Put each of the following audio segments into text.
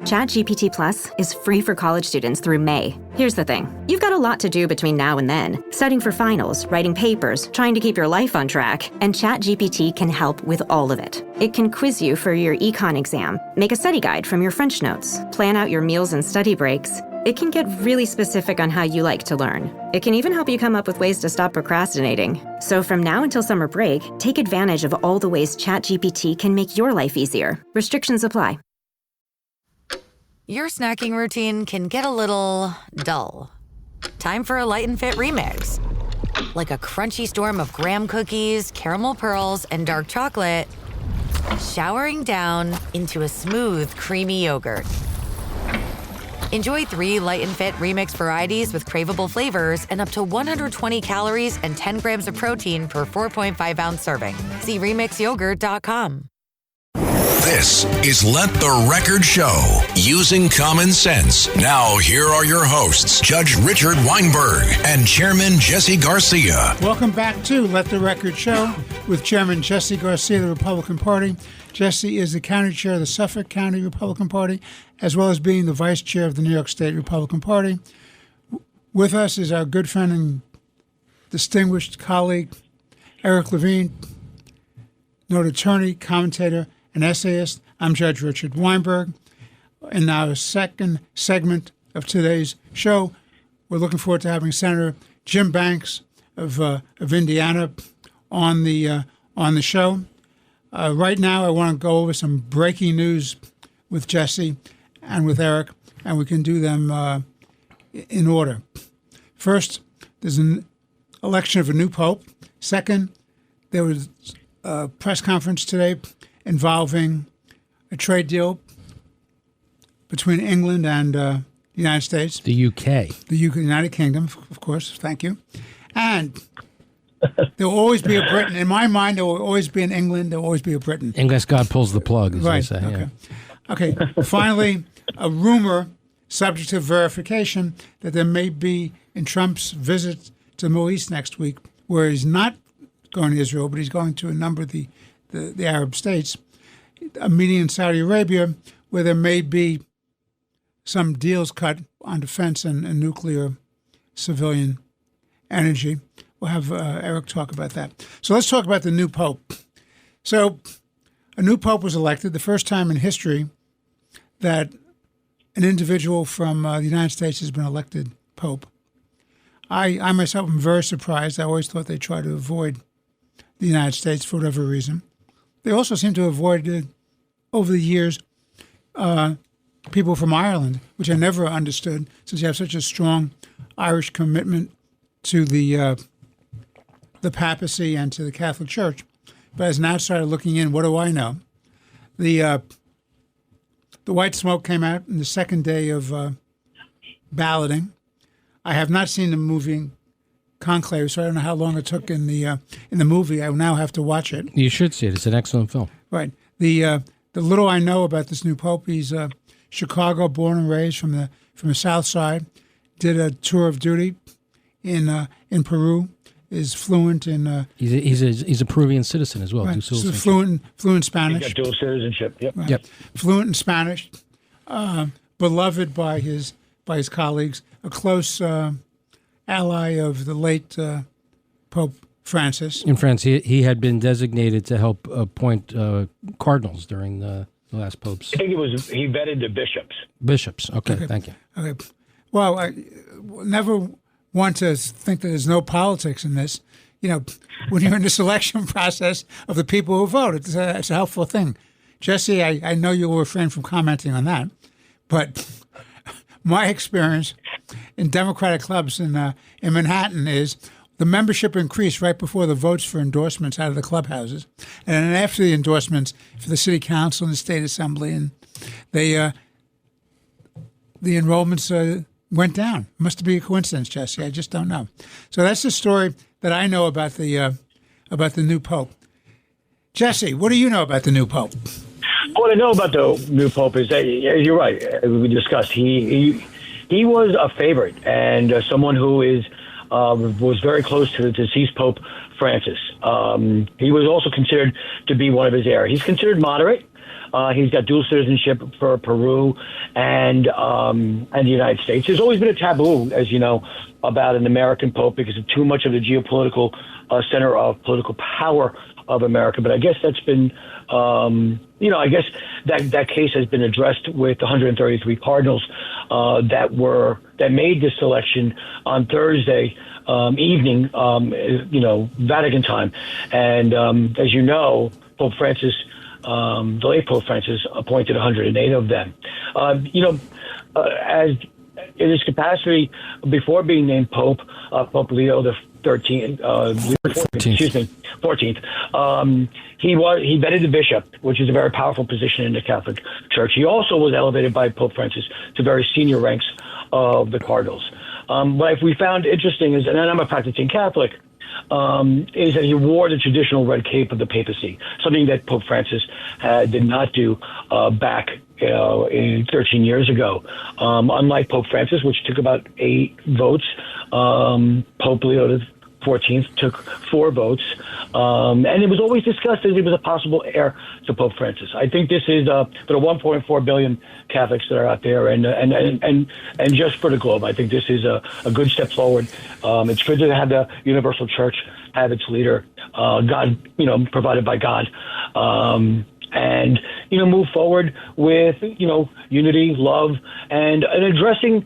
ChatGPT Plus is free for college students through May. Here's the thing. You've got a lot to do between now and then. Studying for finals, writing papers, trying to keep your life on track, and ChatGPT can help with all of it. It can quiz you for your econ exam, make a study guide from your French notes, plan out your meals and study breaks. It can get really specific on how you like to learn. It can even help you come up with ways to stop procrastinating. So from now until summer break, take advantage of all the ways ChatGPT can make your life easier. Restrictions apply. Your snacking routine can get a little dull. Time for a light and fit remix. Like a crunchy storm of graham cookies, caramel pearls, and dark chocolate, showering down into a smooth, creamy yogurt. Enjoy 3 light and fit remix varieties with craveable flavors and up to 120 calories and 10 grams of protein per 4.5-ounce serving. See remixyogurt.com. This is Let the Record Show, using common sense. Now, here are your hosts, Judge Richard Weinberg and Chairman Jesse Garcia. Welcome back to Let the Record Show with Chairman Jesse Garcia of the Republican Party. Jesse is the county chair of the Suffolk County Republican Party, as well as being the vice chair of the New York State Republican Party. With us is our good friend and distinguished colleague, Eric Levine, noted attorney, commentator, an essayist. I'm Judge Richard Weinberg. In our second segment of today's show, we're looking forward to having Senator Jim Banks of Indiana on the show. Right now, I want to go over some breaking news with Jesse and with Eric, and we can do them in order. First, there's an election of a new pope. Second, there was a press conference today involving a trade deal between England and the United States. The UK. The United Kingdom, of course. Thank you. And there will always be a Britain. In my mind, there will always be an England. There will always be a Britain. Unless God pulls the plug, as right. they say. Okay. Yeah. Okay. Finally, a rumor, subject to verification, that there may be, in Trump's visit to the Middle East next week, where he's not going to Israel, but he's going to a number of the Arab states, a meeting in Saudi Arabia where there may be some deals cut on defense and nuclear civilian energy. We'll have Eric talk about that. So let's talk about the new pope. So a new pope was elected, the first time in history that an individual from the United States has been elected pope. I myself am very surprised. I always thought they try to avoid the United States for whatever reason. They also seem to have avoided, over the years, people from Ireland, which I never understood, since you have such a strong Irish commitment to the papacy and to the Catholic Church. But as an outsider looking in, what do I know? The white smoke came out in the second day of balloting. I have not seen the movie Conclave, so I don't know how long it took in the movie. I now have to watch it. You should see it. It's an excellent film. Right. The little I know about this new pope, he's Chicago, born and raised from the South Side. Did a tour of duty in Peru. Is fluent in. He's a Peruvian citizen as well. Right. So fluent Spanish. He's got dual citizenship. Yep. Right. Yep. Fluent in Spanish. Beloved by his colleagues. A close ally of the late Pope Francis. In France, he had been designated to help appoint cardinals during the last popes. I think he vetted the bishops. Bishops. Okay, thank you. Okay. Well, I never want to think that there's no politics in this. You know, when you're in the selection process of the people who vote, it's a helpful thing. Jesse, I know you will refrain from commenting on that, but my experience in Democratic clubs in Manhattan is the membership increased right before the votes for endorsements out of the clubhouses, and then after the endorsements for the city council and the state assembly, and the enrollments went down. Must be a coincidence, Jesse. I just don't know. So that's the story that I know about the new pope. Jesse, what do you know about the new pope? What I know about the new pope is that you're right. We discussed he was a favorite and someone who was very close to the deceased Pope Francis. He was also considered to be one of his heirs. He's considered moderate. He's got dual citizenship for Peru and the United States. There's always been a taboo, as you know, about an American pope because of too much of the geopolitical center of political power of America. But I guess that's been, I guess that case has been addressed with 133 cardinals that made this selection on Thursday evening, Vatican time. And as you know, Pope Francis, the late Pope Francis, appointed 108 of them. As in his capacity before being named Pope, Pope Leo the 14th. He vetted the bishop, which is a very powerful position in the Catholic Church. He also was elevated by Pope Francis to very senior ranks of the cardinals. What we found interesting is, and I'm a practicing Catholic, is that he wore the traditional red cape of the papacy, something that Pope Francis did not do back 13 years ago. Unlike Pope Francis, which took about 8 votes, Pope Leo XIV took 4 votes, and it was always discussed as he was a possible heir to Pope Francis. I think this is there are 1.4 billion Catholics that are out there, and just for the globe, I think this is a good step forward. It's good to have the Universal Church have its leader, God, provided by God, and move forward with unity, love, and addressing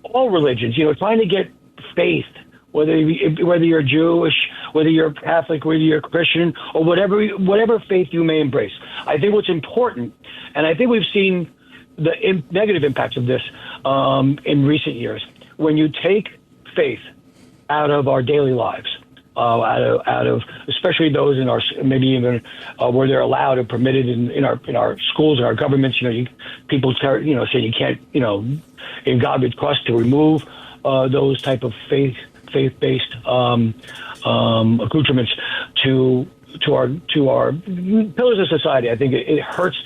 all religions. Trying to get faith. Whether you're Jewish, whether you're Catholic, whether you're Christian, or whatever faith you may embrace. I think what's important, and I think we've seen the negative impacts of this in recent years. When you take faith out of our daily lives, out of especially those in our, maybe even where they're allowed or permitted in our schools and our governments. People say you can't, in God we trust, to remove those type of faith-based accoutrements to our pillars of society. I think it hurts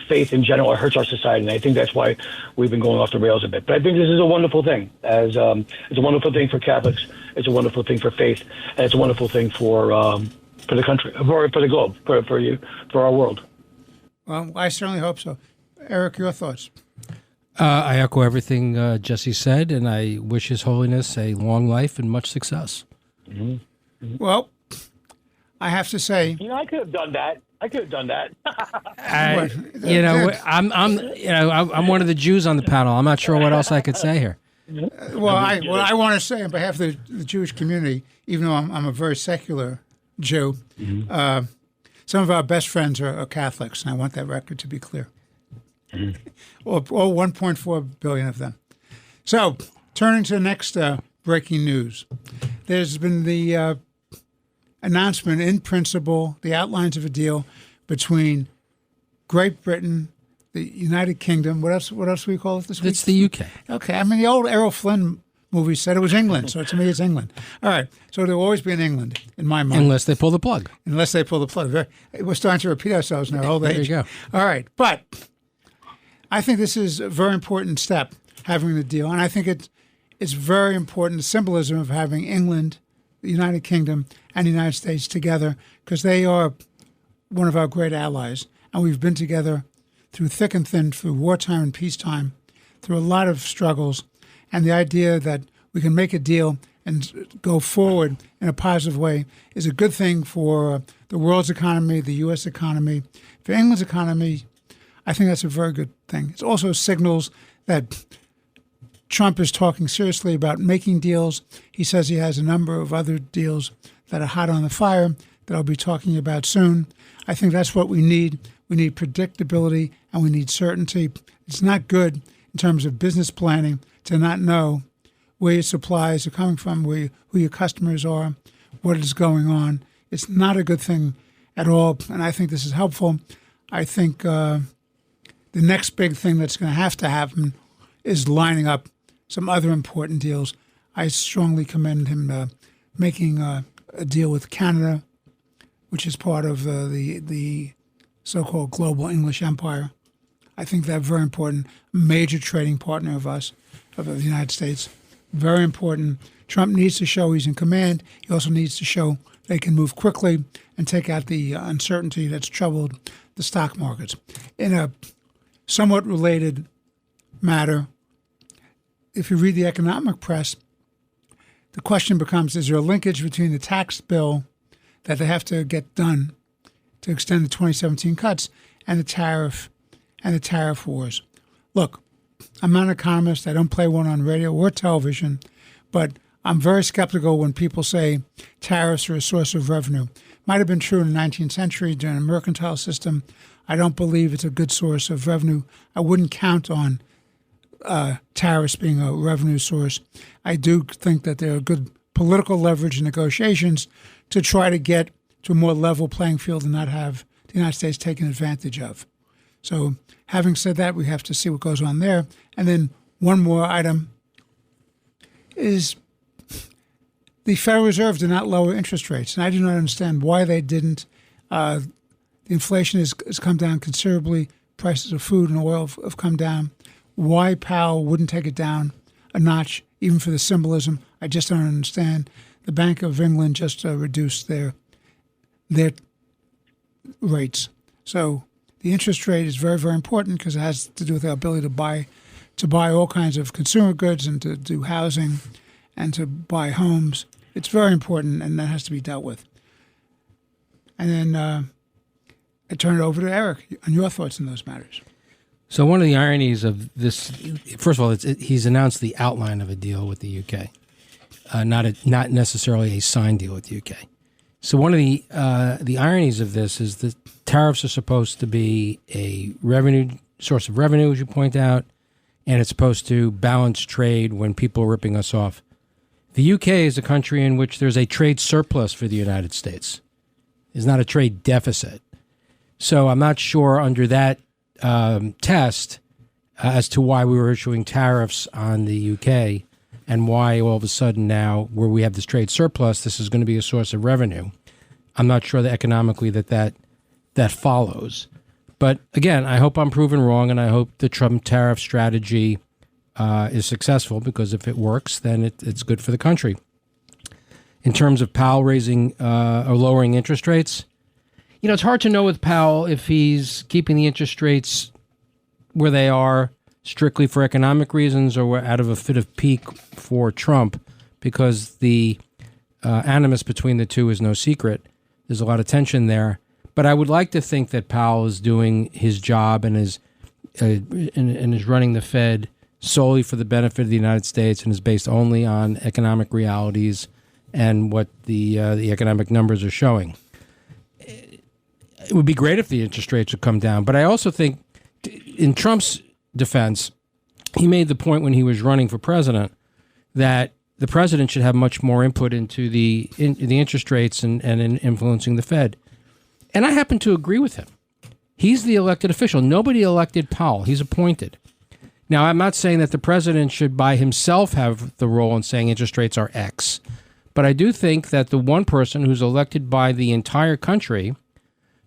faith in general. It hurts our society, and I think that's why we've been going off the rails a bit. But I think this is a wonderful thing. It's a wonderful thing for Catholics. It's a wonderful thing for faith, and it's a wonderful thing for the country, for the globe, for our world. Well, I certainly hope so. Eric, your thoughts? I echo everything Jesse said, and I wish His Holiness a long life and much success. Mm-hmm. Mm-hmm. Well, I have to say, I could have done that. I'm one of the Jews on the panel. I'm not sure what else I could say here. Well, I want to say on behalf of the Jewish community, even though I'm a very secular Jew, mm-hmm. Some of our best friends are Catholics, and I want that record to be clear. All 1.4 billion of them. So, turning to the next breaking news. There's been the announcement in principle, the outlines of a deal between Great Britain, the United Kingdom. What else do we call it this week? It's the UK. Okay. I mean, the old Errol Flynn movie said it was England, so to me it's England. All right. So there will always be an England in my mind. Unless they pull the plug. We're starting to repeat ourselves in our old age. There you go. All right. But I think this is a very important step, having the deal. And I think it's very important, the symbolism of having England, the United Kingdom, and the United States together, because they are one of our great allies. And we've been together through thick and thin, through wartime and peacetime, through a lot of struggles. And the idea that we can make a deal and go forward in a positive way is a good thing for the world's economy, the U.S. economy. For England's economy, I think that's a very good thing. It also signals that Trump is talking seriously about making deals. He says he has a number of other deals that are hot on the fire that I'll be talking about soon. I think that's what we need. We need predictability and we need certainty. It's not good in terms of business planning to not know where your supplies are coming from, who your customers are, what is going on. It's not a good thing at all, and I think this is helpful. I think the next big thing that's going to happen is lining up some other important deals. I strongly commend him making a deal with Canada, which is part of the so-called global English empire. I think they're very important, major trading partner of us, of the United States. Very important. Trump needs to show he's in command. He also needs to show they can move quickly and take out the uncertainty that's troubled the stock markets. In a somewhat related matter, if you read the economic press, the question becomes, is there a linkage between the tax bill that they have to get done to extend the 2017 cuts and the tariff wars? Look, I'm not an economist. I don't play one on radio or television, but I'm very skeptical when people say tariffs are a source of revenue. Might have been true in the 19th century during a mercantile system. I don't believe it's a good source of revenue. I wouldn't count on tariffs being a revenue source. I do think that there are good political leverage in negotiations to try to get to a more level playing field and not have the United States taken advantage of. So having said that, we have to see what goes on there. And then one more item is the Federal Reserve did not lower interest rates, and I do not understand why they didn't. The inflation has come down considerably. Prices of food and oil have come down. Why Powell wouldn't take it down a notch, even for the symbolism, I just don't understand. The Bank of England just reduced their rates. So the interest rate is very, very important because it has to do with our ability to buy all kinds of consumer goods and to do housing and to buy homes. It's very important, and that has to be dealt with. And then I turn it over to Eric on your thoughts on those matters. So one of the ironies of this, first of all, he's announced the outline of a deal with the UK, not necessarily a signed deal with the UK. So one of the ironies of this is that tariffs are supposed to be a source of revenue, as you point out, and it's supposed to balance trade when people are ripping us off. The UK is a country in which there's a trade surplus for the United States. There's not a trade deficit. So I'm not sure under that test as to why we were issuing tariffs on the UK and why all of a sudden now, where we have this trade surplus, this is going to be a source of revenue. I'm not sure that economically that follows. But again, I hope I'm proven wrong, and I hope the Trump tariff strategy is successful, because if it works, then it's good for the country. In terms of Powell raising or lowering interest rates, it's hard to know with Powell if he's keeping the interest rates where they are strictly for economic reasons or out of a fit of pique for Trump, because the animus between the two is no secret. There's a lot of tension there. But I would like to think that Powell is doing his job and is running the Fed solely for the benefit of the United States and is based only on economic realities and what the economic numbers are showing. It would be great if the interest rates would come down. But I also think, in Trump's defense, he made the point when he was running for president that the president should have much more input into the interest rates and in influencing the Fed. And I happen to agree with him. He's the elected official. Nobody elected Powell. He's appointed. Now, I'm not saying that the president should by himself have the role in saying interest rates are X. But I do think that the one person who's elected by the entire country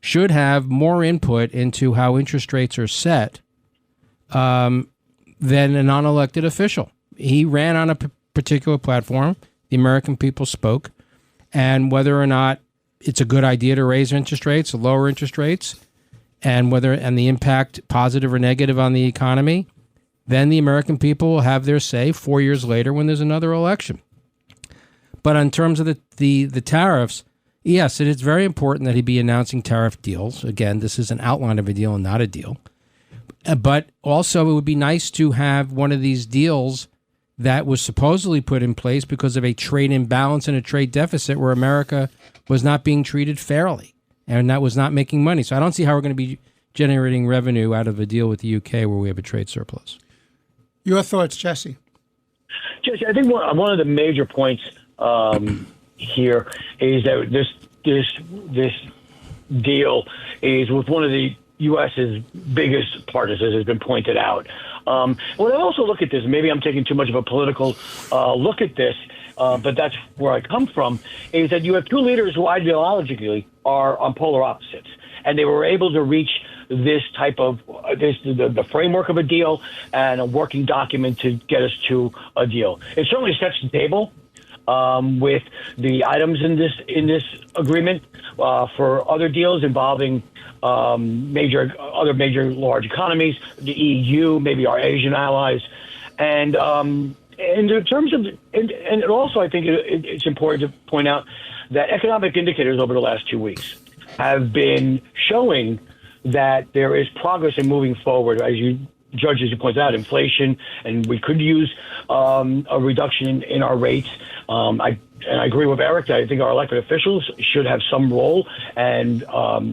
should have more input into how interest rates are set than a non-elected official. He ran on a particular platform. The American people spoke. And whether or not it's a good idea to raise interest rates, lower interest rates, and the impact, positive or negative, on the economy, then the American people will have their say 4 years later when there's another election. But in terms of the tariffs, yes, it is very important that he be announcing tariff deals. Again, this is an outline of a deal and not a deal. But also, it would be nice to have one of these deals that was supposedly put in place because of a trade imbalance and a trade deficit where America was not being treated fairly and that was not making money. So I don't see how we're going to be generating revenue out of a deal with the UK where we have a trade surplus. Your thoughts, Jesse? Jesse, I think one of the major points here is that this deal is with one of the U.S.'s biggest partners, as has been pointed out. When I also look at this, maybe I'm taking too much of a political look at this, but that's where I come from, is that you have two leaders who ideologically are on polar opposites. And they were able to reach this type of the framework of a deal and a working document to get us to a deal. It certainly sets the table. with the items in this agreement for other deals involving other major large economies, the EU, maybe our Asian allies, and in terms of and also I think it's important to point out that economic indicators over the last 2 weeks have been showing that there is progress in moving forward. As you pointed out, inflation, and we could use a reduction in our rates. I agree with Eric that I think our elected officials should have some role and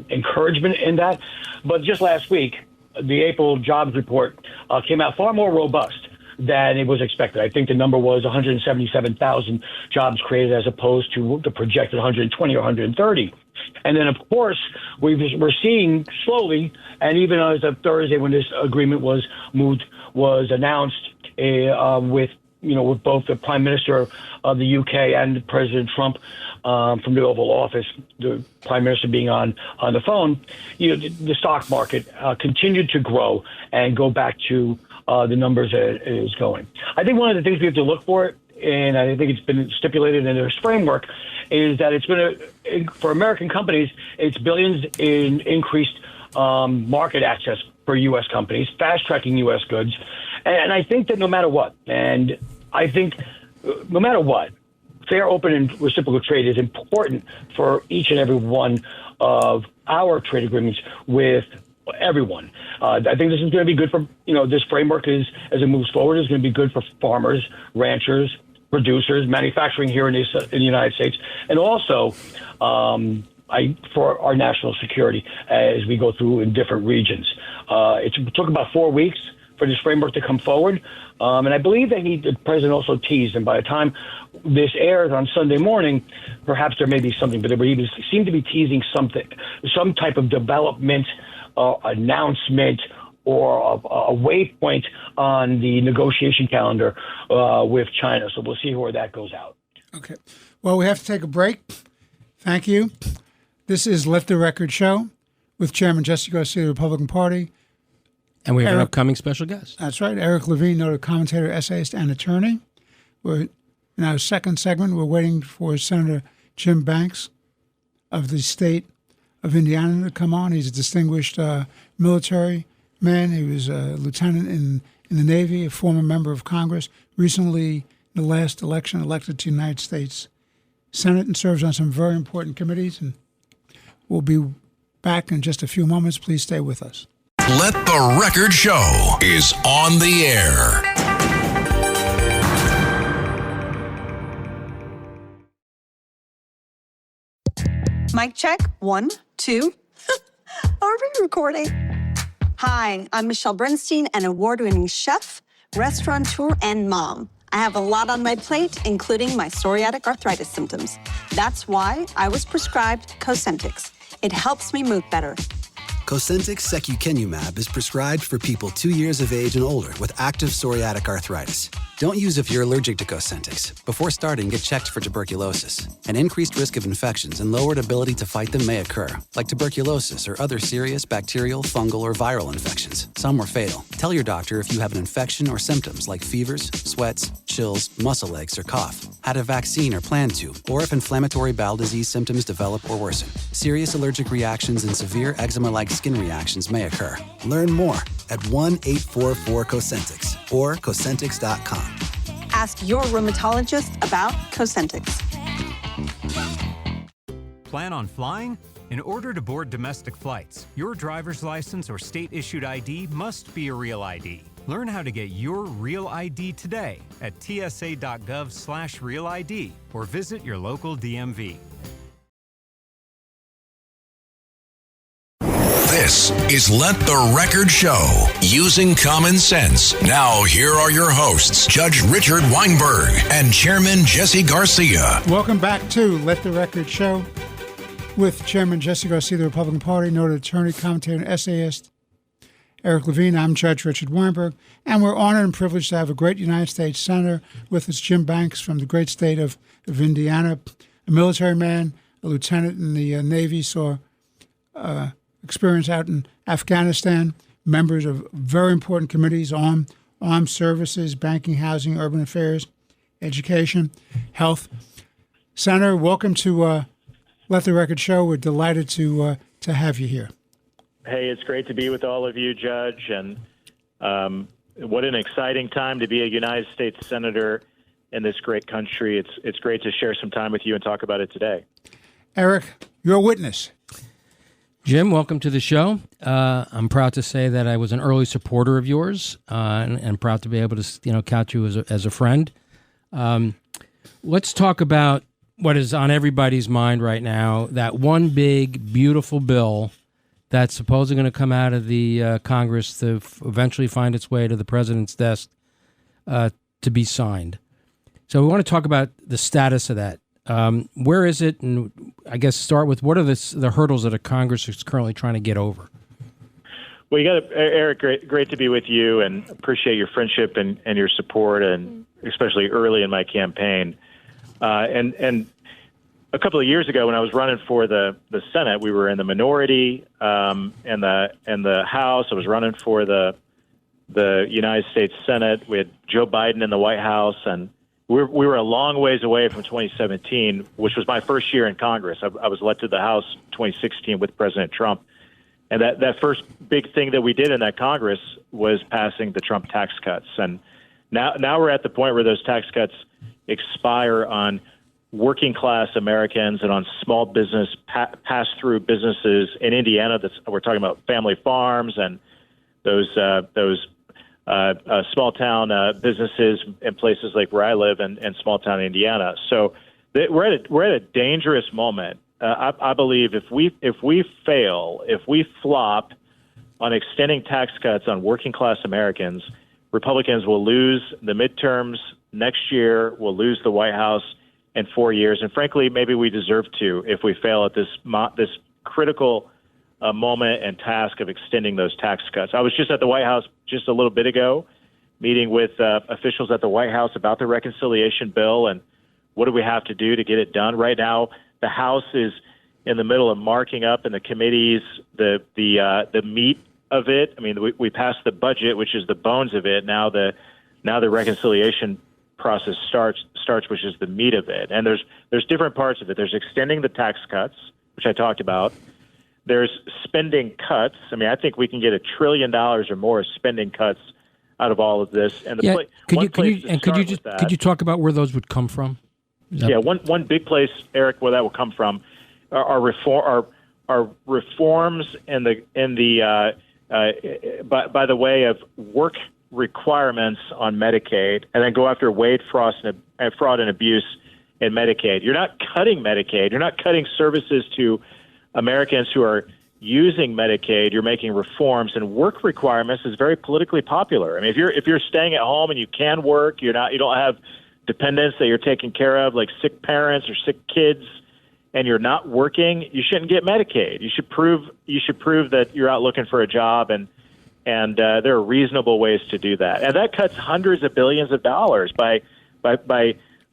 encouragement in that. But just last week, the April jobs report came out far more robust than it was expected. I think the number was 177,000 jobs created as opposed to the projected 120 or 130. And then, of course, we're seeing slowly, and even as of Thursday when this agreement was announced with both the Prime Minister of the UK and President Trump from the Oval Office, the Prime Minister being on the phone, the stock market continued to grow and go back to the numbers that it is going. I think one of the things we have to look for, and I think it's been stipulated in this framework, is that it's going to, for American companies, it's billions in increased market access for U.S. companies, fast-tracking U.S. goods. And I think that no matter what, fair, open, and reciprocal trade is important for each and every one of our trade agreements with everyone. I think this is going to be good for, this framework as it moves forward, is going to be good for farmers, ranchers, producers, manufacturing here in the United States, and also for our national security as we go through in different regions. It took about 4 weeks for this framework to come forward, and I believe that the president also teased, and by the time this airs on Sunday morning, perhaps there may be something, but he seemed to be teasing something, some type of development announcement or a waypoint on the negotiation calendar with China. So we'll see where that goes out. Okay. Well, we have to take a break. Thank you. This is Let the Record Show with Chairman Jesse Garcia of the Republican Party. And we have an upcoming special guest. That's right. Eric Levine, noted commentator, essayist, and attorney. We're in our second segment. We're waiting for Senator Jim Banks of the state of Indiana to come on. He's a distinguished military man. He was a lieutenant in the Navy, a former member of Congress, recently in the last election elected to the United States Senate, and serves on some very important committees. And we'll be back in just a few moments. Please stay with us. Let the Record Show is on the air. Mic check. 1, 2. Are we recording? Hi, I'm Michelle Bernstein, an award-winning chef, restaurateur, and mom. I have a lot on my plate, including my psoriatic arthritis symptoms. That's why I was prescribed Cosentyx. It helps me move better. Cosentyx secukinumab is prescribed for people 2 years of age and older with active psoriatic arthritis. Don't use if you're allergic to Cosentyx. Before starting, get checked for tuberculosis. An increased risk of infections and lowered ability to fight them may occur, like tuberculosis or other serious bacterial, fungal, or viral infections. Some are fatal. Tell your doctor if you have an infection or symptoms like fevers, sweats, chills, muscle aches, or cough, had a vaccine or plan to, or if inflammatory bowel disease symptoms develop or worsen. Serious allergic reactions and severe eczema-like skin reactions may occur. Learn more at 1-844-COSENTYX or Cosentyx.com. Ask your rheumatologist about Cosentyx. Plan on flying? In order to board domestic flights, your driver's license or state-issued ID must be a real ID. Learn how to get your real ID today at tsa.gov/real ID or visit your local DMV. This is Let the Record Show, using common sense. Now, here are your hosts, Judge Richard Weinberg and Chairman Jesse Garcia. Welcome back to Let the Record Show with Chairman Jesse Garcia of the Republican Party, noted attorney, commentator, and essayist Eric Levine. I'm Judge Richard Weinberg, and we're honored and privileged to have a great United States Senator with us, Jim Banks from the great state of Indiana, a military man, a lieutenant in the Navy, saw experience out in Afghanistan, members of very important committees on armed services, banking, housing, urban affairs, education, health. Senator, welcome to Let the Record Show. We're delighted to have you here. Hey, it's great to be with all of you, Judge, and what an exciting time to be a United States Senator in this great country. It's great to share some time with you and talk about it today. Eric, you're a witness. Jim, welcome to the show. I'm proud to say that I was an early supporter of yours, and proud to be able to, count you as a friend. Let's talk about what is on everybody's mind right now. That one big, beautiful bill that's supposedly going to come out of the Congress to eventually find its way to the president's desk to be signed. So we want to talk about the status of that. Where is it? And I guess start with what are the hurdles that a Congress is currently trying to get over? Well, Eric, great to be with you, and appreciate your friendship and your support, and especially early in my campaign. And a couple of years ago, when I was running for the Senate, we were in the minority and the House. I was running for the United States Senate. We had Joe Biden in the White House, and we were a long ways away from 2017, which was my first year in Congress. I was elected to the House 2016 with President Trump. And that first big thing that we did in that Congress was passing the Trump tax cuts. And now we're at the point where those tax cuts expire on working class Americans and on small business pass-through businesses in Indiana. We're talking about family farms and those small town businesses in places like where I live and small town Indiana. So we're at a dangerous moment. I believe if we fail, if we flop on extending tax cuts on working class Americans, Republicans will lose the midterms next year. We'll lose the White House in 4 years, and frankly, maybe we deserve to if we fail at this critical moment and task of extending those tax cuts. I was just at the White House just a little bit ago, meeting with officials at the White House about the reconciliation bill and what do we have to do to get it done. Right now, the House is in the middle of marking up in the committees the meat of it. I mean, we passed the budget, which is the bones of it. Now the reconciliation process starts, which is the meat of it. And there's different parts of it. There's extending the tax cuts, which I talked about. There's spending cuts. I mean, I think we can get $1 trillion or more of spending cuts out of all of this. And could you talk about where those would come from? One big place, Eric, where that will come from are reforms by the way of work requirements on Medicaid, and then go after wage fraud and abuse in Medicaid. You're not cutting Medicaid. You're not cutting services to Americans who are using Medicaid. You're making reforms, and work requirements is very politically popular. I mean, if you're staying at home and you can work, you don't have dependents that you're taking care of, like sick parents or sick kids, and you're not working, you shouldn't get Medicaid. You should prove that you're out looking for a job, and there are reasonable ways to do that. And that cuts hundreds of billions of dollars by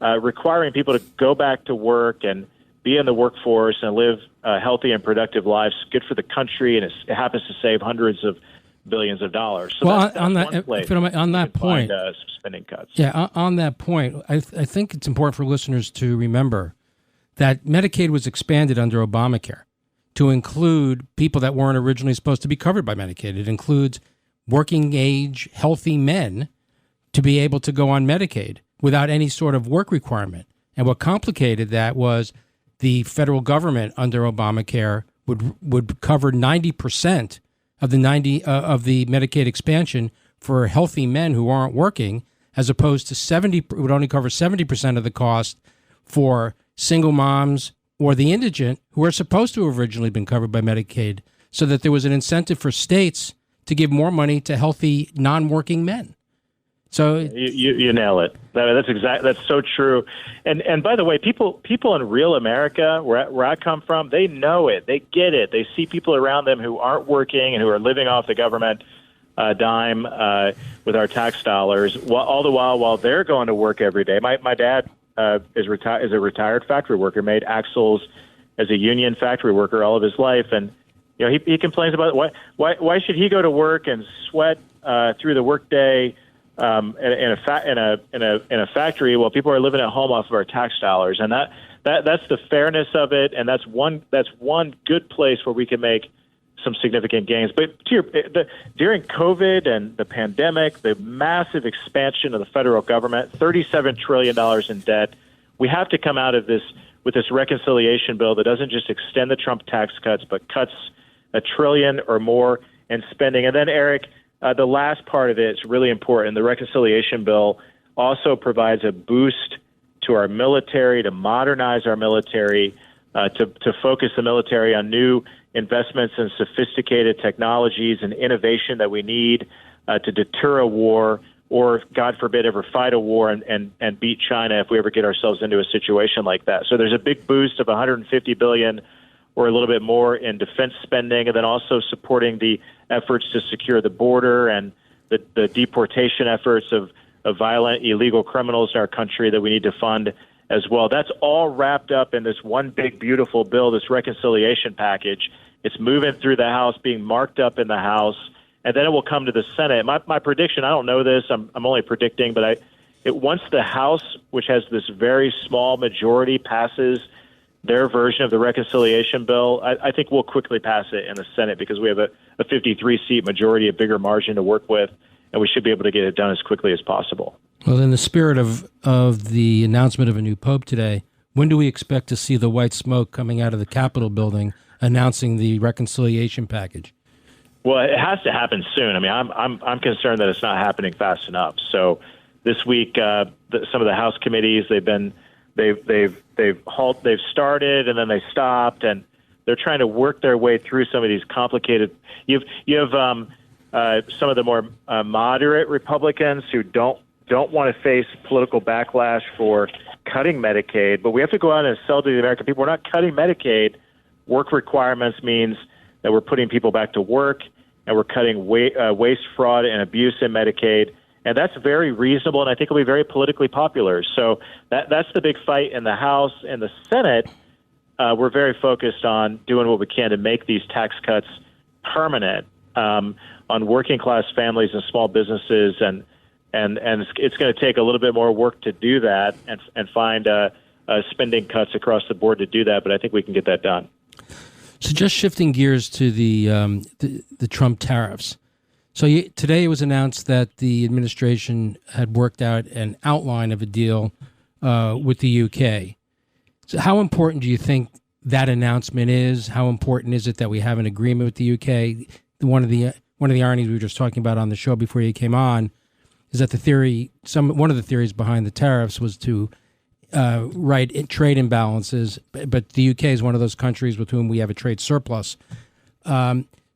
requiring people to go back to work and be in the workforce and live healthy and productive lives. Good for the country, and it happens to save hundreds of billions of dollars. So that's on that point, some spending cuts. Yeah, on that point, I think it's important for listeners to remember that Medicaid was expanded under Obamacare to include people that weren't originally supposed to be covered by Medicaid. It includes working age, healthy men to be able to go on Medicaid without any sort of work requirement. And what complicated that was the federal government under Obamacare would cover 90% of the Medicaid expansion for healthy men who aren't working, as opposed to 70 would only cover 70% of the cost for single moms or the indigent who are supposed to have originally been covered by Medicaid, so that there was an incentive for states to give more money to healthy non-working men. So you nail it. That's so true. And by the way, people in real America, where I come from, they know it. They get it. They see people around them who aren't working and who are living off the government dime with our tax dollars, all the while they're going to work every day. My dad is a retired factory worker, made axles as a union factory worker all of his life, and he complains about why should he go to work and sweat through the workday in a factory while people are living at home off of our tax dollars, and that's the fairness of it, and that's one good place where we can make some significant gains. But during COVID and the pandemic, the massive expansion of the federal government, $37 trillion in debt, we have to come out of this with this reconciliation bill that doesn't just extend the Trump tax cuts, but cuts $1 trillion or more in spending. And then, Eric, the last part of it is really important. The reconciliation bill also provides a boost to our military, to modernize our military, to focus the military on new investments in sophisticated technologies and innovation that we need to deter a war or, God forbid, ever fight a war and beat China if we ever get ourselves into a situation like that. So there's a big boost of $150 billion or a little bit more in defense spending, and then also supporting the efforts to secure the border and the deportation efforts of violent, illegal criminals in our country that we need to fund as well. That's all wrapped up in this one big, beautiful bill, this reconciliation package. It's moving through the House, being marked up in the House, and then it will come to the Senate. My prediction, I don't know this, I'm only predicting, but once the House, which has this very small majority, passes their version of the reconciliation bill, I think we'll quickly pass it in the Senate because we have a 53-seat majority, a bigger margin to work with, and we should be able to get it done as quickly as possible. Well, in the spirit of the announcement of a new pope today, when do we expect to see the white smoke coming out of the Capitol building announcing the reconciliation package? Well, it has to happen soon. I mean, I'm concerned that it's not happening fast enough. So this week, some of the House committees they've started and then they stopped, and they're trying to work their way through some of these complicated. You have some of the more moderate Republicans who don't want to face political backlash for cutting Medicaid, but we have to go out and sell to the American people. We're not cutting Medicaid. Work requirements means that we're putting people back to work, and we're cutting waste, fraud, and abuse in Medicaid. And that's very reasonable, and I think it'll be very politically popular. So that's the big fight in the House. And the Senate, we're very focused on doing what we can to make these tax cuts permanent on working-class families and small businesses. And it's going to take a little bit more work to do that and find spending cuts across the board to do that. But I think we can get that done. So just shifting gears to the Trump tariffs. So today it was announced that the administration had worked out an outline of a deal with the UK. So how important do you think that announcement is? How important is it that we have an agreement with the UK? One of the ironies we were just talking about on the show before you came on is that one of the theories behind the tariffs was to right trade imbalances, but the UK is one of those countries with whom we have a trade surplus.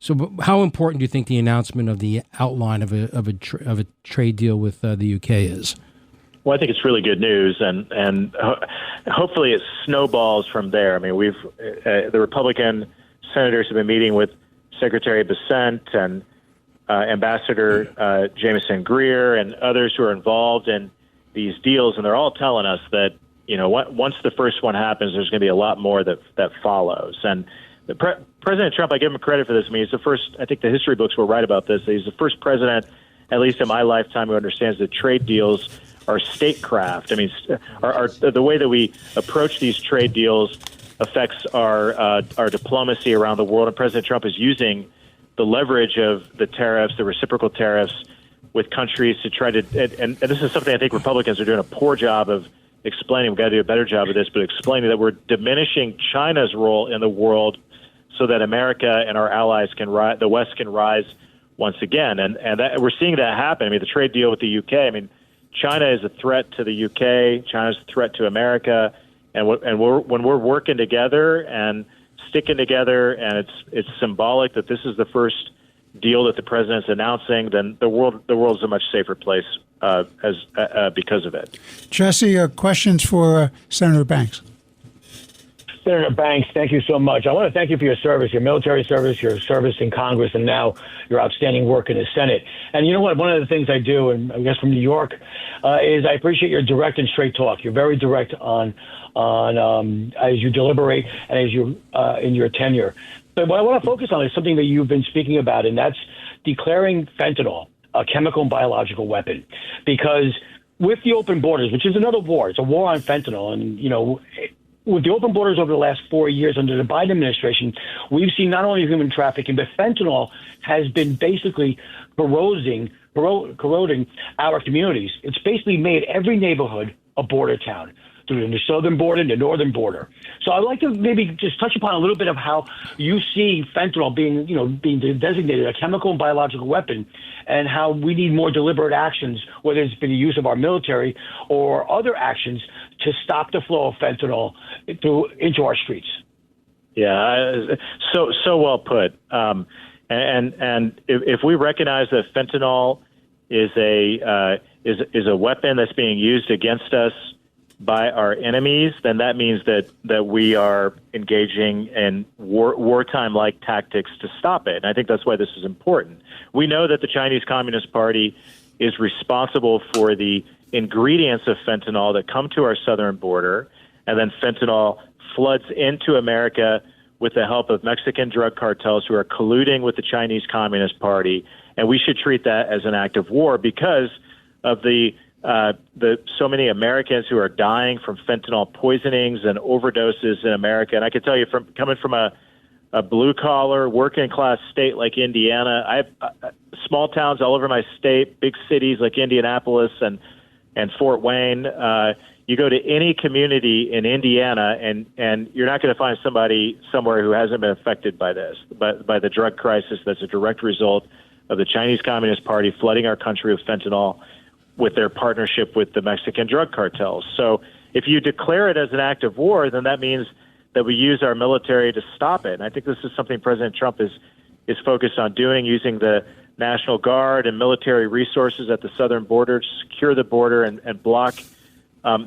So how important do you think the announcement of the outline of a trade deal with the UK is? Well, I think it's really good news, and hopefully it snowballs from there. I mean, the Republican senators have been meeting with Secretary Bessent and Ambassador Jameson Greer and others who are involved in these deals, and they're all telling us that once the first one happens, there's going to be a lot more that follows. And President Trump, I give him credit for this. I mean, he's the first. I think the history books will write about this. He's the first president, at least in my lifetime, who understands that trade deals are statecraft. I mean, the way that we approach these trade deals affects our diplomacy around the world. And President Trump is using the leverage of the tariffs, the reciprocal tariffs, with countries to try to. And this is something I think Republicans are doing a poor job of explaining. We've got to do a better job of this, but explaining that we're diminishing China's role in the world so that America and our allies the West can rise once again. And we're seeing that happen. I mean, the trade deal with the UK, I mean, China is a threat to the UK. China's a threat to America. And when we're working together and sticking together, and it's symbolic that this is the first deal that the president's announcing, then the world's a much safer place because of it. Jesse, questions for Senator Banks? Senator Banks, thank you so much. I want to thank you for your service, your military service, your service in Congress, and now your outstanding work in the Senate. And you know what? One of the things I do, and I guess from New York, is I appreciate your direct and straight talk. You're very direct on as you deliberate and as you in your tenure. But what I want to focus on is something that you've been speaking about, and that's declaring fentanyl a chemical and biological weapon. because with the open borders, which is another war, it's a war on fentanyl, and with the open borders over the last 4 years under the Biden administration, we've seen not only human trafficking, but fentanyl has been basically corroding our communities. It's basically made every neighborhood a border town, through the southern border and the northern border. So I'd like to maybe just touch upon a little bit of how you see fentanyl being designated a chemical and biological weapon, and how we need more deliberate actions, whether it's been the use of our military or other actions, to stop the flow of fentanyl into our streets. Yeah, so well put. And if we recognize that fentanyl is a weapon that's being used against us by our enemies, then that means that we are engaging in wartime-like tactics to stop it. And I think that's why this is important. We know that the Chinese Communist Party is responsible for the ingredients of fentanyl that come to our southern border, and then fentanyl floods into America with the help of Mexican drug cartels who are colluding with the Chinese Communist Party. And we should treat that as an act of war because of the so many Americans who are dying from fentanyl poisonings and overdoses in America. And I can tell you, from coming from a blue-collar, working-class state like Indiana, I have small towns all over my state, big cities like Indianapolis and Fort Wayne. You go to any community in Indiana, and you're not going to find somebody somewhere who hasn't been affected by this, by the drug crisis that's a direct result of the Chinese Communist Party flooding our country with fentanyl with their partnership with the Mexican drug cartels. So if you declare it as an act of war, then that means that we use our military to stop it. And I think this is something President Trump is focused on doing, using the National Guard and military resources at the southern border to secure the border and block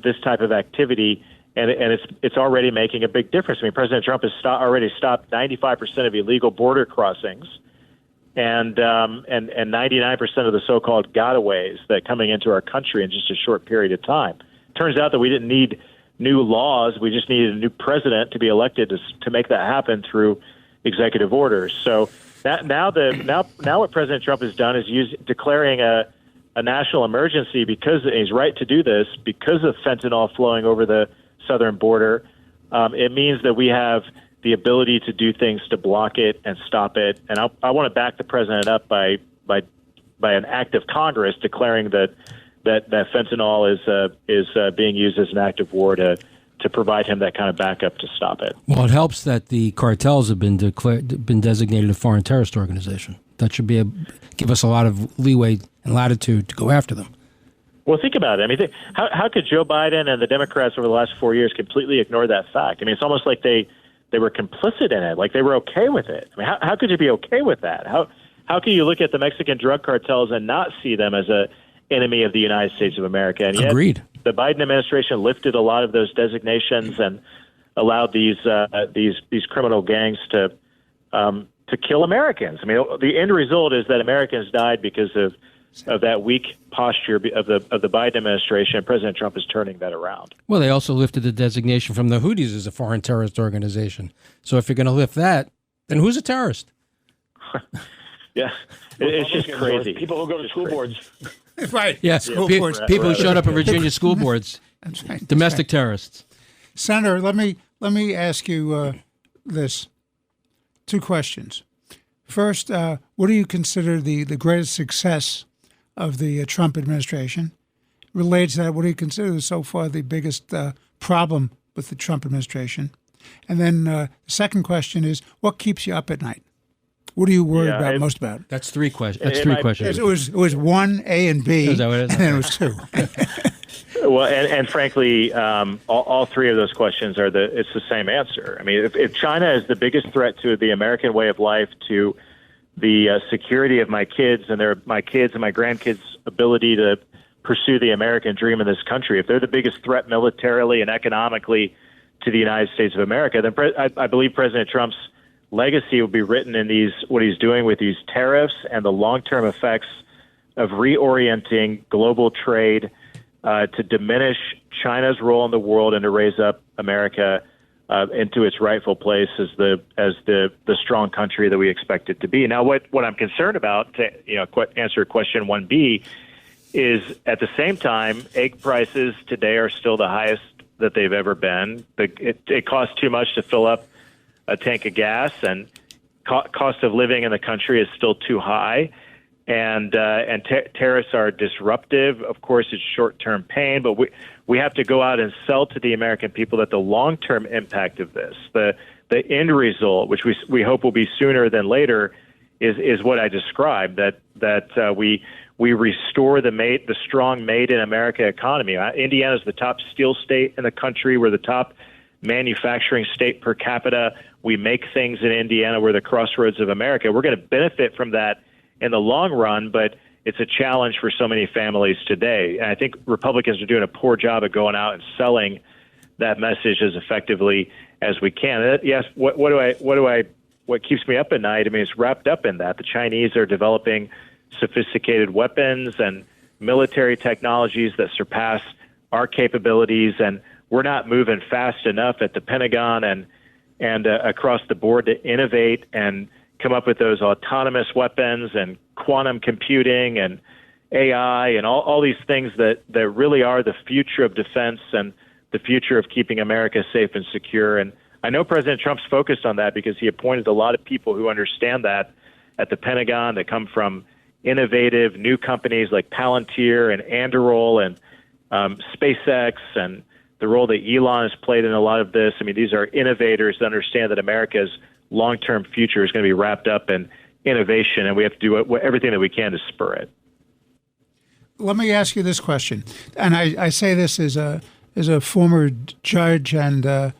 this type of activity. And it's already making a big difference. I mean, President Trump has already stopped 95% of illegal border crossings and 99% of the so-called gotaways that coming into our country in just a short period of time. Turns out that we didn't need new laws. We just needed a new president to be elected to make that happen through executive orders. So now what President Trump has done is declaring a national emergency because he's right to do this because of fentanyl flowing over the southern border. It means that we have the ability to do things to block it and stop it. And I want to back the president up by an act of Congress declaring that fentanyl is being used as an act of war to provide him that kind of backup to stop it. Well, it helps that the cartels have been designated a foreign terrorist organization. That should give us a lot of leeway and latitude to go after them. Well, think about it. I mean, how could Joe Biden and the Democrats over the last 4 years completely ignore that fact? I mean, it's almost like they were complicit in it, like they were okay with it. I mean, how could you be okay with that? How can you look at the Mexican drug cartels and not see them as a enemy of the United States of America? And yet, agreed. The Biden administration lifted a lot of those designations and allowed these criminal gangs to kill Americans. I mean, the end result is that Americans died because of that weak posture of the Biden administration, and President Trump is turning that around. Well, they also lifted the designation from the Houthis as a foreign terrorist organization. So if you're going to lift that, then who's a terrorist? Yeah, it's just crazy. People who go to school boards. Right. Yes, school boards. People who showed up in Virginia school boards. That's right. Domestic terrorists. Senator, let me ask you this. Two questions. First, what do you consider the greatest success of the Trump administration? Related to that, what do you consider so far the biggest problem with the Trump administration? And then the second question is, what keeps you up at night? What are you worried about most about? That's three questions. That's three questions. It was one, A and B, Is that what it is? and then it was two. Well, and frankly, all three of those questions it's the same answer. I mean, if China is the biggest threat to the American way of life, to the security of my kids and my grandkids' ability to pursue the American dream in this country, if they're the biggest threat militarily and economically to the United States of America, then I believe President Trump's legacy will be written in what he's doing with these tariffs and the long-term effects of reorienting global trade to diminish China's role in the world and to raise up America into its rightful place as the strong country that we expect it to be. Now, what I'm concerned about, to answer question 1B, is at the same time, egg prices today are still the highest that they've ever been. It costs too much to fill up a tank of gas, and cost of living in the country is still too high. And tariffs are disruptive. Of course, it's short-term pain, but we have to go out and sell to the American people that the long-term impact of this, the end result, which we hope will be sooner than later, is what I described. That we restore the strong made in America economy. Indiana is the top steel state in the country. We're the top manufacturing state per capita. We make things in Indiana. We're the crossroads of America. We're going to benefit from that in the long run, but it's a challenge for so many families today. And I think Republicans are doing a poor job of going out and selling that message as effectively as we can. Yes, what keeps me up at night? I mean, it's wrapped up in that. The Chinese are developing sophisticated weapons and military technologies that surpass our capabilities, and we're not moving fast enough at the Pentagon and across the board to innovate and come up with those autonomous weapons and quantum computing and AI and all these things that really are the future of defense and the future of keeping America safe and secure. And I know President Trump's focused on that because he appointed a lot of people who understand that at the Pentagon that come from innovative new companies like Palantir and Anduril and SpaceX, and the role that Elon has played in a lot of this. I mean, these are innovators that understand that America's long-term future is going to be wrapped up in innovation, and we have to do everything that we can to spur it. Let me ask you this question, and I say this as a former judge and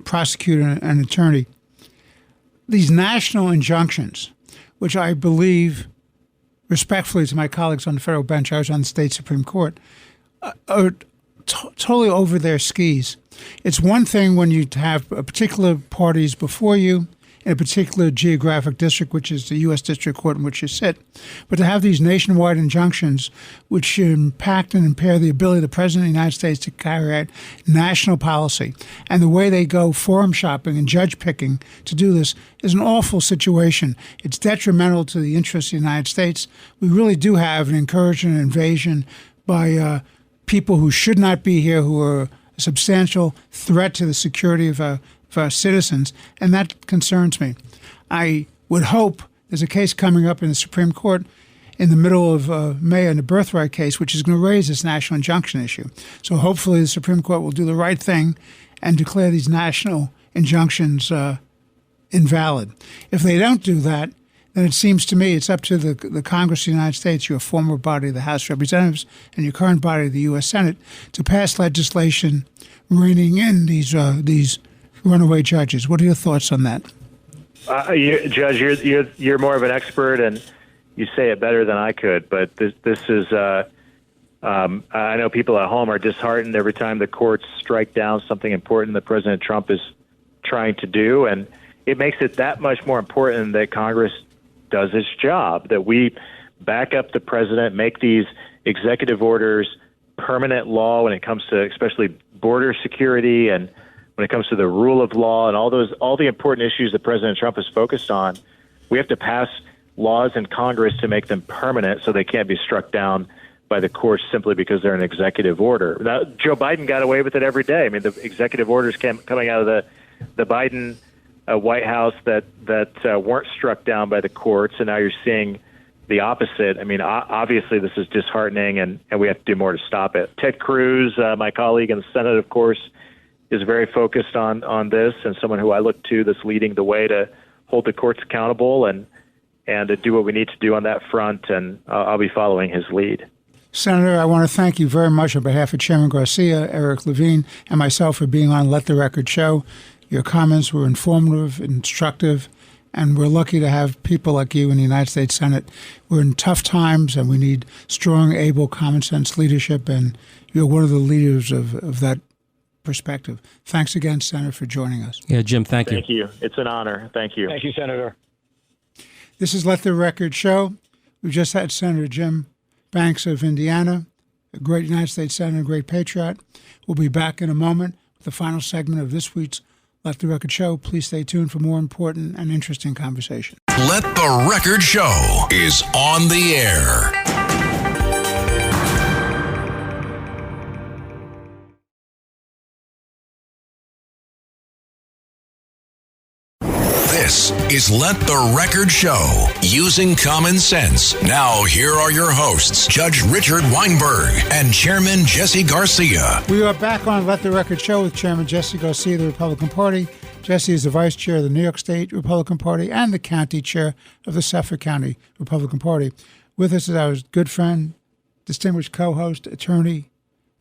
prosecutor and attorney. These national injunctions, which I believe, respectfully to my colleagues on the federal bench, I was on the state Supreme Court, are totally over their skis. It's one thing when you have particular parties before you in a particular geographic district, which is the U.S. District Court in which you sit. But to have these nationwide injunctions which impact and impair the ability of the President of the United States to carry out national policy, and the way they go forum shopping and judge picking to do this is an awful situation. It's detrimental to the interests of the United States. We really do have an incursion and invasion by people who should not be here, who are a substantial threat to the security of our citizens, and that concerns me. I would hope there's a case coming up in the Supreme Court in the middle of May in the birthright case, which is going to raise this national injunction issue. So hopefully the Supreme Court will do the right thing and declare these national injunctions invalid. If they don't do that, then it seems to me it's up to the Congress of the United States, your former body, the House of Representatives, and your current body, the U.S. Senate, to pass legislation reining in these runaway judges. What are your thoughts on that? Judge, you're more of an expert, and you say it better than I could. But this is, I know people at home are disheartened every time the courts strike down something important that President Trump is trying to do, and it makes it that much more important that Congress does its job, that we back up the president, make these executive orders permanent law when it comes to especially border security and when it comes to the rule of law and all the important issues that President Trump is focused on. We have to pass laws in Congress to make them permanent so they can't be struck down by the courts simply because they're an executive order. Now, Joe Biden got away with it every day. I mean, the executive orders coming out of the Biden White House that weren't struck down by the courts, and now you're seeing the opposite. I mean, obviously this is disheartening, and we have to do more to stop it. Ted Cruz, my colleague in the Senate, of course, is very focused on this, and someone who I look to that's leading the way to hold the courts accountable and to do what we need to do on that front, and I'll be following his lead. Senator, I want to thank you very much on behalf of Chairman Garcia, Eric Levine, and myself for being on Let the Record Show. Your comments were informative, instructive, and we're lucky to have people like you in the United States Senate. We're in tough times, and we need strong, able, common-sense leadership, and you're one of the leaders of that perspective. Thanks again, Senator, for joining us. Yeah, Jim, thank you. Thank you. It's an honor. Thank you. Thank you, Senator. This is Let the Record Show. We've just had Senator Jim Banks of Indiana, a great United States Senator, a great patriot. We'll be back in a moment with the final segment of this week's Let the Record Show. Please stay tuned for more important and interesting conversation. Let the Record Show is on the air. This is Let the Record Show, using common sense. Now, here are your hosts, Judge Richard Weinberg and Chairman Jesse Garcia. We are back on Let the Record Show with Chairman Jesse Garcia of the Republican Party. Jesse is the Vice Chair of the New York State Republican Party and the County Chair of the Suffolk County Republican Party. With us is our good friend, distinguished co-host, attorney,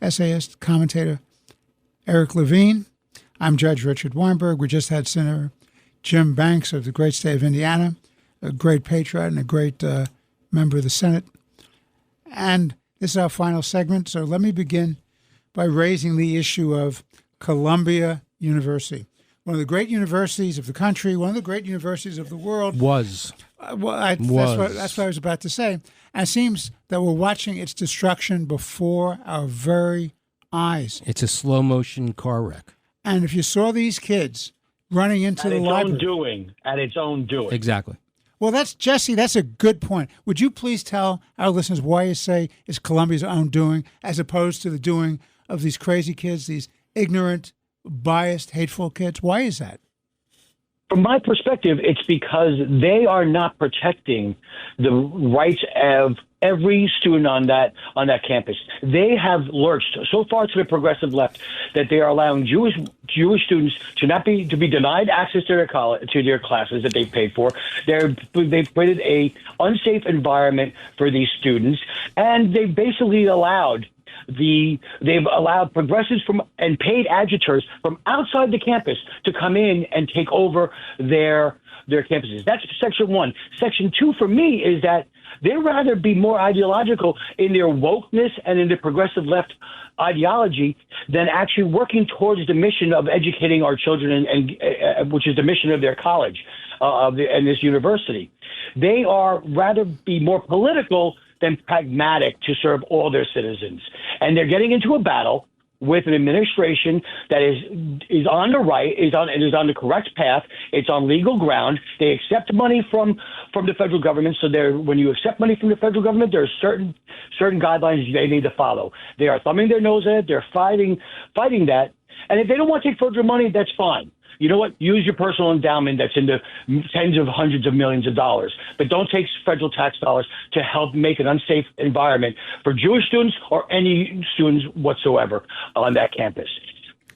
essayist, commentator, Eric Levine. I'm Judge Richard Weinberg. We just had Senator Jim Banks of the great state of Indiana, a great patriot and a great member of the Senate. And this is our final segment, so let me begin by raising the issue of Columbia University. One of the great universities of the country, one of the great universities of the world. Was. That's what I was about to say. And it seems that we're watching its destruction before our very eyes. It's a slow motion car wreck. And if you saw these kids running into the library. At its own doing. Exactly. Well, Jesse, that's a good point. Would you please tell our listeners why you say it's Columbia's own doing as opposed to the doing of these crazy kids, these ignorant, biased, hateful kids? Why is that? From my perspective, it's because they are not protecting the rights of every student on that campus. They have lurched so far to the progressive left that they are allowing Jewish students to be denied access to their classes that they've paid for. They've created a unsafe environment for these students, and they've basically allowed progressives and paid agitators from outside the campus to come in and take over their campuses. That's section one. Section two for me is that they'd rather be more ideological in their wokeness and in the progressive left ideology than actually working towards the mission of educating our children, and which is the mission of their college and this university. They are rather be more political than pragmatic to serve all their citizens. And they're getting into a battle with an administration that is on the right, is on the correct path. It's on legal ground. They accept money from the federal government. So when you accept money from the federal government, there are certain guidelines they need to follow. They are thumbing their nose at it. They're fighting that. And if they don't want to take federal money, that's fine. You know what? Use your personal endowment that's in the tens of hundreds of millions of dollars. But don't take federal tax dollars to help make an unsafe environment for Jewish students or any students whatsoever on that campus.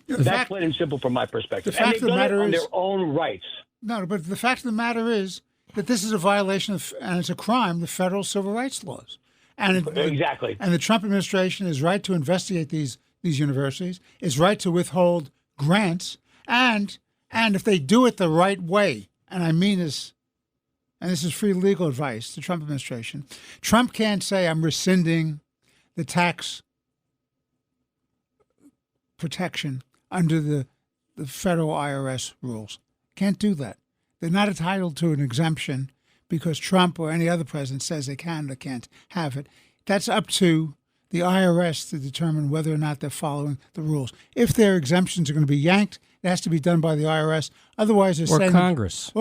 That's plain and simple from my perspective. The fact of the matter is, their own rights. No, but the fact of the matter is that this is a violation of, and it's a crime, the federal civil rights laws. Exactly. And the Trump administration is right to investigate these universities, is right to withhold grants, and if they do it the right way, and I mean this, and this is free legal advice to the Trump administration, Trump can't say, I'm rescinding the tax protection under the federal IRS rules. Can't do that. They're not entitled to an exemption because Trump or any other president says they can or can't have it. That's up to the IRS to determine whether or not they're following the rules. If their exemptions are going to be yanked, it has to be done by the IRS. Otherwise, Congress.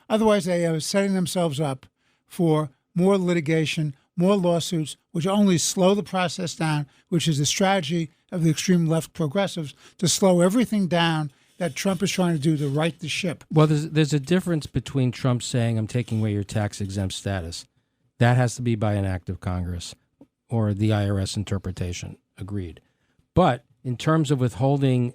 Otherwise, they are setting themselves up for more litigation, more lawsuits, which only slow the process down, which is the strategy of the extreme left progressives to slow everything down that Trump is trying to do to right the ship. Well, there's a difference between Trump saying, I'm taking away your tax-exempt status. That has to be by an act of Congress or the IRS interpretation. Agreed. But in terms of withholding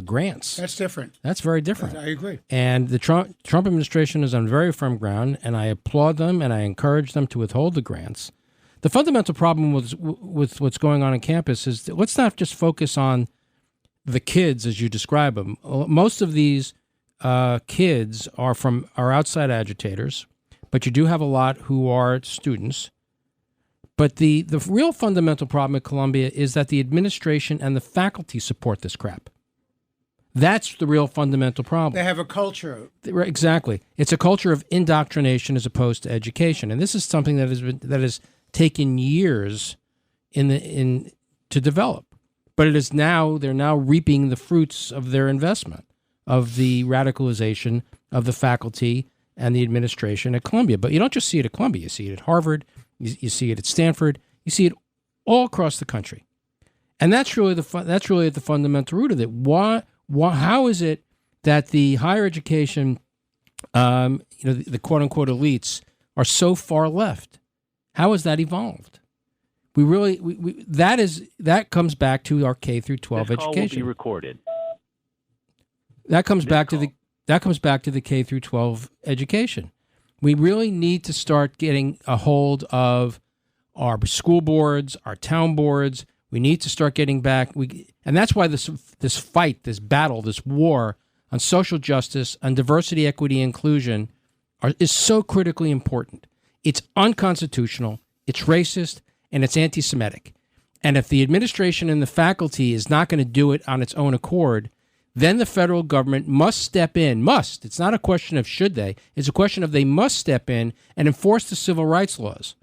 grants. That's different. That's very different. I agree. And the Trump administration is on very firm ground, and I applaud them and I encourage them to withhold the grants. The fundamental problem with what's going on campus is that let's not just focus on the kids as you describe them. Most of these kids are outside agitators, but you do have a lot who are students. But the real fundamental problem at Columbia is that the administration and the faculty support this crap. That's the real fundamental problem. They have a culture. Exactly. It's a culture of indoctrination as opposed to education. And this is something that has taken years to develop. But they're now reaping the fruits of their investment, of the radicalization of the faculty and the administration at Columbia. But you don't just see it at Columbia. You see it at Harvard. You see it at Stanford. You see it all across the country. And that's really at the fundamental root of it. How is it that the higher education the quote unquote elites are so far left. How has that evolved? That comes back to our K through 12 This call will education. be recorded. That comes back to the K through 12 education. We really need to start getting a hold of our school boards, our town boards. We need to start getting back. And that's why this fight, this battle, this war on social justice, on diversity, equity, inclusion is so critically important. It's unconstitutional, it's racist, and it's anti-Semitic. And if the administration and the faculty is not going to do it on its own accord, then the federal government must step in. Must. It's not a question of should they. It's a question of they must step in and enforce the civil rights laws.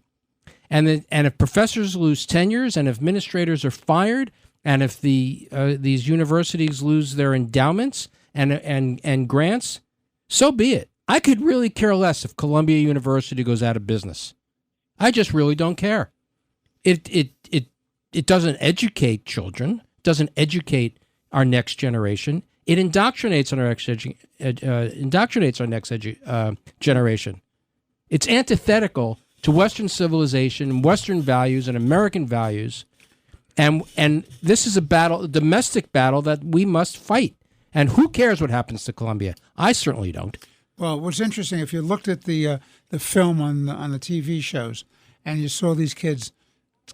And if professors lose tenures, and if administrators are fired, and if these universities lose their endowments and grants, so be it. I could really care less if Columbia University goes out of business. I just really don't care. It doesn't educate children, doesn't educate our next generation. It indoctrinates our next generation. It's antithetical to Western civilization, Western values, and American values. And this is a domestic battle that we must fight. And who cares what happens to Columbia? I certainly don't. Well, what's interesting, if you looked at the film on the TV shows, and you saw these kids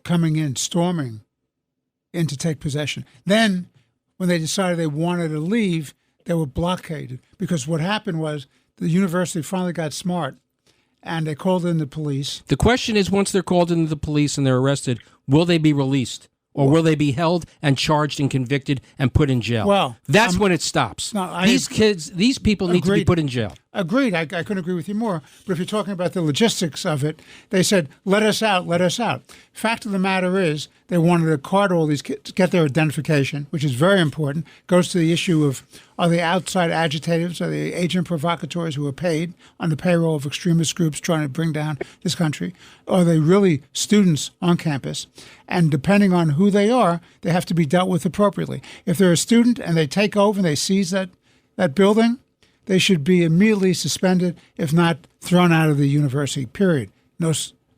coming in, storming in to take possession, then when they decided they wanted to leave, they were blockaded. Because what happened was the university finally got smart, and they called in the police. The question is, once they're called into the police and they're arrested, will they be released? Or will they be held and charged and convicted and put in jail? Well, that's when it stops. No, these people need to be put in jail. Agreed. I couldn't agree with you more. But if you're talking about the logistics of it, they said, let us out, let us out. Fact of the matter is, they wanted to card all these kids, get their identification, which is very important. Goes to the issue of, are they outside agitators? Are they agent provocateurs who are paid on the payroll of extremist groups trying to bring down this country? Or are they really students on campus? And depending on who they are, they have to be dealt with appropriately. If they're a student and they take over and they seize that building, they should be immediately suspended, if not thrown out of the university, period.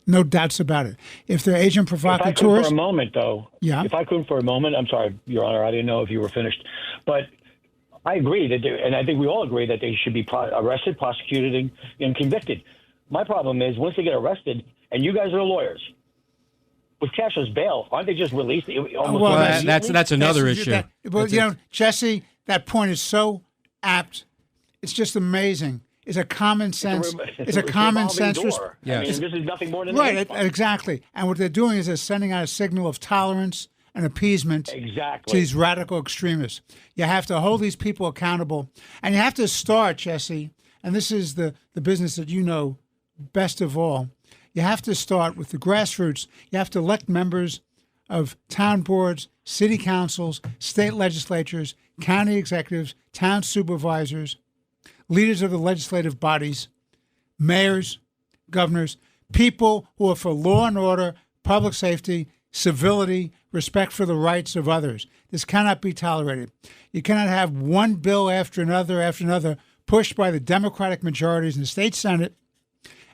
No doubts about it. If they're agent provocateurs... If I could for a moment, though. Yeah. If I could for a moment, I'm sorry, Your Honor, I didn't know if you were finished. But I agree, and I think we all agree that they should be arrested, prosecuted, and convicted. My problem is, once they get arrested, and you guys are lawyers, with cashless bail, aren't they just released? That's another issue. Jesse, that point is so apt. It's just amazing. It's a common sense. It's a common sense. Yeah. I mean, this is nothing more than right. Exactly. And what they're doing is they're sending out a signal of tolerance and appeasement to these radical extremists. You have to hold these people accountable, and you have to start, Jesse. And this is the business that you know best of all. You have to start with the grassroots. You have to elect members of town boards, city councils, state legislatures, county executives, town supervisors, leaders of the legislative bodies, mayors, governors, people who are for law and order, public safety, civility, respect for the rights of others. This cannot be tolerated. You cannot have one bill after another pushed by the Democratic majorities in the state Senate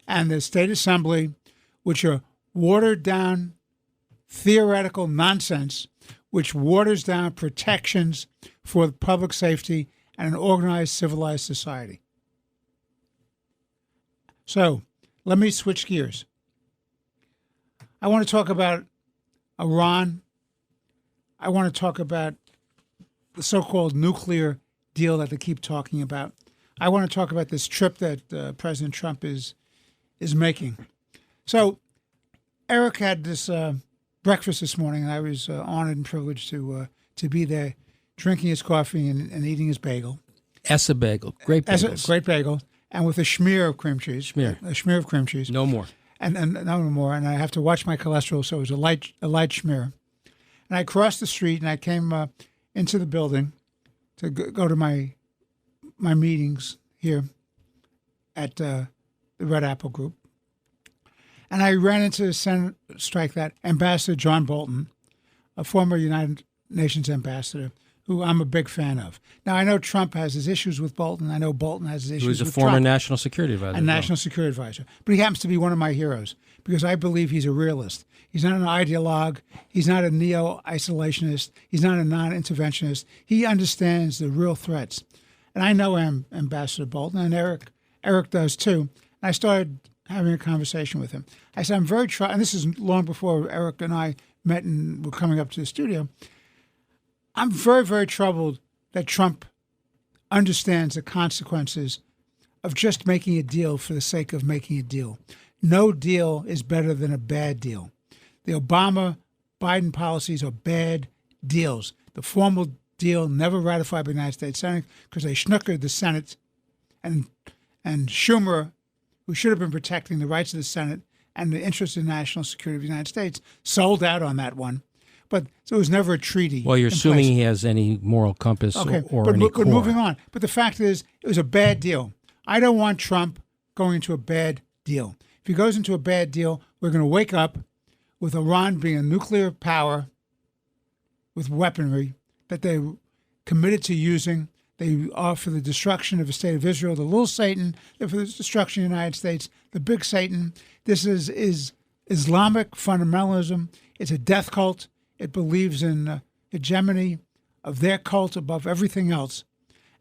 and the state assembly, which are watered down theoretical nonsense, which waters down protections for public safety and an organized, civilized society. So let me switch gears. I want to talk about Iran. I want to talk about the so-called nuclear deal that they keep talking about. I want to talk about this trip that President Trump is making. So Eric had this breakfast this morning, and I was honored and privileged to be there, drinking his coffee and eating his bagel. Essa bagel. Great bagels. Great bagel. And with a schmear of cream cheese. A schmear of cream cheese. No more. And no more. And I have to watch my cholesterol, so it was a light schmear. And I crossed the street, and I came into the building to go to my meetings here at the Red Apple Group. And I ran into Ambassador John Bolton, a former United Nations ambassador, who I'm a big fan of. Now, I know Trump has his issues with Bolton. I know Bolton has his issues Who's a with former Trump, national security advisor. a national security advisor. But he happens to be one of my heroes because I believe he's a realist. He's not an ideologue. He's not a neo-isolationist. He's not a non-interventionist. He understands the real threats. And I know Ambassador Bolton, and Eric does too. And I started having a conversation with him. I said, I'm very troubled, and this is long before Eric and I met and were coming up to the studio. I'm very, very troubled that Trump understands the consequences of just making a deal for the sake of making a deal. No deal is better than a bad deal. The Obama-Biden policies are bad deals. The formal deal never ratified by the United States Senate because they snookered the Senate, and Schumer, who should have been protecting the rights of the Senate and the interests of national security of the United States, sold out on that one. But so it was never a treaty. Well, you're in assuming place. he has any moral compass or but, any but core. moving on. But the fact is, it was a bad deal. I don't want Trump going into a bad deal. If he goes into a bad deal, we're going to wake up with Iran being a nuclear power with weaponry that they committed to using. They are for the destruction of the state of Israel, the little Satan. They're for the destruction of the United States, the big Satan. This is Islamic fundamentalism. It's a death cult. It believes in hegemony of their cult above everything else.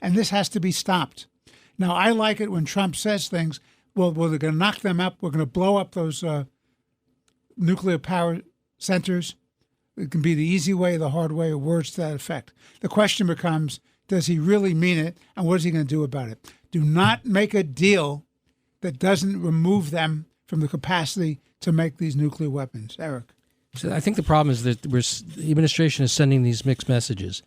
And this has to be stopped. Now, I like it when Trump says things, well, they're going to knock them up. We're going to blow up those nuclear power centers. It can be the easy way, the hard way, or words to that effect. The question becomes, does he really mean it, and what is he going to do about it? Do not make a deal that doesn't remove them from the capacity to make these nuclear weapons. Eric. So I think the problem is that the administration is sending these mixed messages.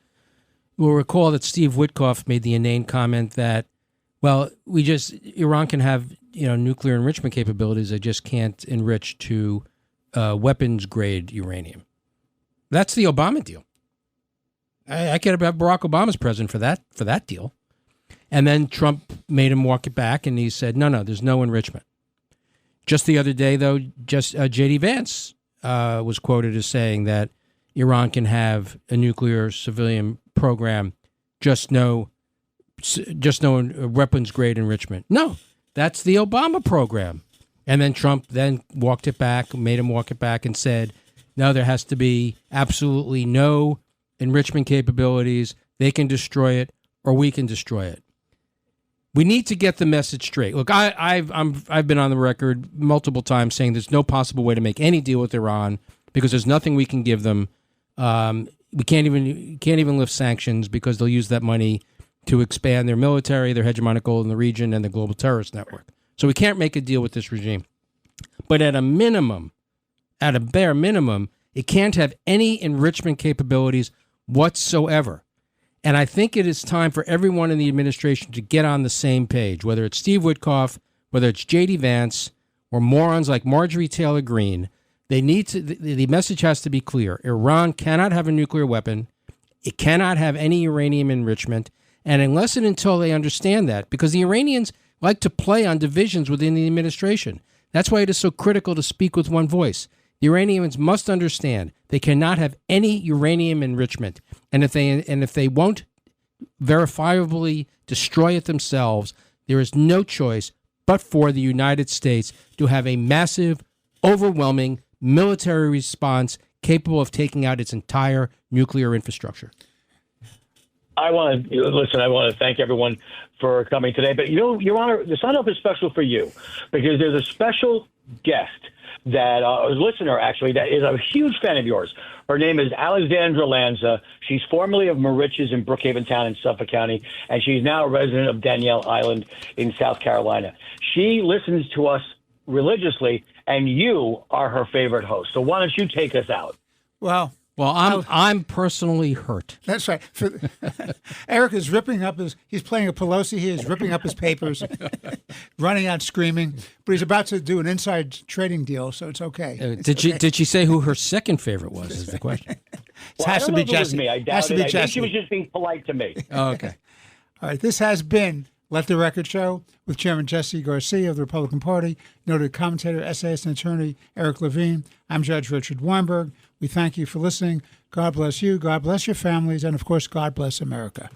We'll recall that Steve Witkoff made the inane comment that, well, Iran can have nuclear enrichment capabilities, they just can't enrich to weapons grade uranium. That's the Obama deal. I get about Barack Obama's president for that deal. And then Trump made him walk it back, and he said, no, there's no enrichment. Just the other day, though, J.D. Vance was quoted as saying that Iran can have a nuclear civilian program, just no weapons grade enrichment. No, that's the Obama program. And then Trump then walked it back, made him walk it back, and said, no, there has to be absolutely no enrichment capabilities. They can destroy it, or we can destroy it. We need to get the message straight. Look, I've been on the record multiple times saying there's no possible way to make any deal with Iran because there's nothing we can give them. We can't even lift sanctions because they'll use that money to expand their military, their hegemonic goal in the region, and the global terrorist network. So we can't make a deal with this regime. But at a bare minimum, it can't have any enrichment capabilities whatsoever. And I think it is time for everyone in the administration to get on the same page, whether it's Steve Witkoff, whether it's J.D. Vance, or morons like Marjorie Taylor Greene. They need to. The message has to be clear. Iran cannot have a nuclear weapon. It cannot have any uranium enrichment. And unless and until they understand that, because the Iranians like to play on divisions within the administration. That's why it is so critical to speak with one voice. The Iranians must understand they cannot have any uranium enrichment. And if they won't verifiably destroy it themselves, there is no choice but for the United States to have a massive, overwhelming military response capable of taking out its entire nuclear infrastructure. I want to thank everyone for coming today. But, Your Honor, the sign-up is special for you because there's a special guest that a listener, actually, that is a huge fan of yours. Her name is Alexandra Lanza. She's formerly of Moriches in Brookhaven Town in Suffolk County, and she's now a resident of Danielle Island in South Carolina. She listens to us religiously, and you are her favorite host. So why don't you take us out? Well, I'm personally hurt. That's right. Eric is ripping up he's playing a Pelosi here. He's ripping up his papers, running out screaming. But he's about to do an inside trading deal, so it's okay. Did she say who her second favorite was? Is the question. Well, has to be Jesse. Me. I doubt it. I think she was just being polite to me. Oh, okay. All right. This has been Let the Record Show with Chairman Jesse Garcia of the Republican Party, noted commentator, essayist, and attorney Eric Levine. I'm Judge Richard Weinberg. We thank you for listening. God bless you. God bless your families. And, of course, God bless America.